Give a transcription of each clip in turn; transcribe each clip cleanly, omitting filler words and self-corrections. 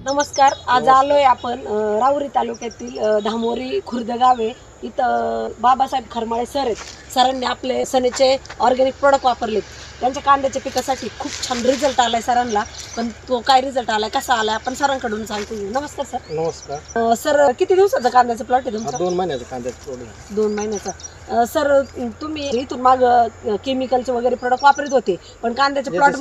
नमस्कार. आज आलोय आपण राहुरी तालुक्यातील धामोरी खुर्द गावे. इथं बाबासाहेब खरमाळे सर आहेत. सरांनी आपले सनेचे ऑर्गॅनिक प्रोडक्ट वापरलेत. त्यांच्या कांद्याच्या पिकासाठी खूप छान रिझल्ट आलाय सरांना. पण तो काय रिझल्ट आलाय, कसा आलाय, आपण सरांकडून सांगतो. नमस्कार सर. नमस्कार. सर, किती दिवसाचा कांद्याचा प्लॉट आहे तुमचा? 2 महिन्याचा कांद्याचा प्लॉट आहे. 2 महिन्याचा. सर, तुम्ही इथून माग केमिकलचे वगैरे प्रोडक्ट वापरत होते, पण कांद्याच्या प्लॉट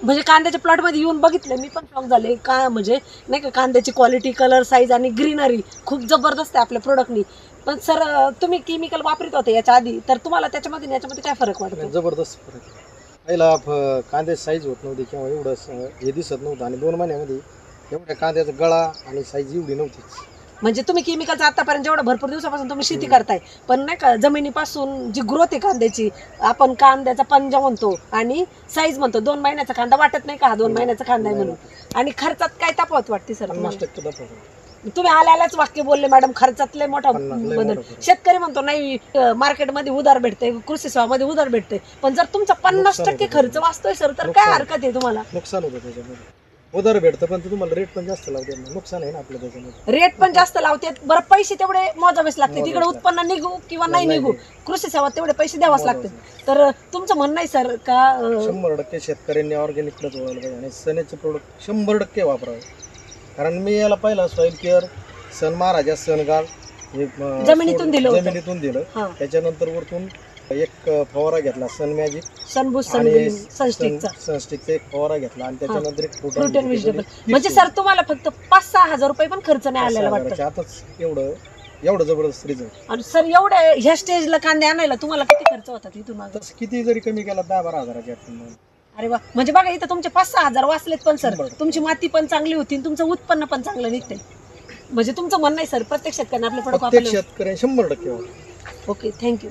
म्हणजे कांद्याच्या प्लॉट मध्ये येऊन बघितलं मी, पण शॉक झाले. का म्हणजे नाही का, कांद्याची क्वालिटी, कलर, साईज आणि ग्रीनरी खूप जबरदस्त आहे आपल्या प्रोडक्टनी. पण सर, तुम्ही केमिकल वापरत होते याच्या आधी, तर तुम्हाला त्याच्यामध्ये याच्यामध्ये काय फरक वाटतो? जबरदस्त फरक. पहिला कांद्याची साईज होत नव्हती किंवा एवढं हे दिसत नव्हतं, आणि 2 महिन्यामध्ये एवढ्या कांद्याचा गळा आणि साईज एवढी नव्हतीच. म्हणजे तुम्ही केमिकलचा आतापर्यंत जेवढं भरपूर दिवसापासून तुम्ही शेती करताय, पण नाही का, जमिनीपासून जी ग्रोथ आहे कांद्याची, आपण कांद्याचा पंजा म्हणतो आणि साईज म्हणतो. 2 महिन्याचा कांदा वाटत नाही का हा 2 महिन्याचा कांदा आहे म्हणून? आणि खर्चात काय तफावत वाटते सर? 50% तफावत. तुम्ही आल्यालाच वाक्य बोलले मॅडम, खर्चात लय मोठा बदल. शेतकरी म्हणतो नाही, मार्केटमध्ये उधार भेटते, कृषी सेवामध्ये उधार भेटते, पण जर तुमचा 50% खर्च वाचतोय सर, तर काय हरकत आहे तुम्हाला? नुकसान होतं त्याच्यामध्ये. उधार भेटतं पण तुम्हाला रेट पण जास्त लावते, नुकसान आहे ना आपलं त्याच्यामध्ये. रेट पण जास्त लावते, बरं पैसे तेवढे मोजावेच लागते. तिकडे उत्पन्न निघू किंवा नाही निघू, कृषी सेवा तेवढे पैसे द्यावाच लागते. तर तुमचं म्हणणं आहे सर का 100% शेतकऱ्यांनी ऑर्गॅनिक प्लस वापरायला पाहिजे आणि सनेचे प्रोडक्ट 100% वापरावे. कारण मी याला पहिला सॉइल केअर, सन महाराजा, सनगाळ जमिनीतून दिलं. त्याच्यानंतर वरतून एक फवारा घेतला, सन मॅजिक, सनबूस्ट, आणि सनस्टिकचा सनस्टिकचा एक फवारा घेतला, आणि त्याच्यानंतर एक फ्रूट अँड व्हेजिटेबल. म्हणजे सर, तुम्हाला फक्त 5-6 हजार रुपये पण खर्च नाही आलेला वाटतं? आताच एवढं जबरदस्त रिझल्ट. आणि सर, एवढ्या ह्या स्टेजला कांदे आणायला तुम्हाला किती खर्च होता तिथून मागे? तसं किती जरी कमी केला 10-12 हजाराच्या आत. अरे वा, म्हणजे बघा, इथं तुमचे 5-6 हजार वाचलेत. पण सर, तुमची माती पण चांगली होती, तुमचं उत्पन्न पण चांगलं निघते. म्हणजे तुमचं म्हणणं आहे सर, प्रत्येक शेतकऱ्यांना आपले प्रोडक्ट प्रत्येक शेतकऱ्यांनी 100% ओके, थँक्यू.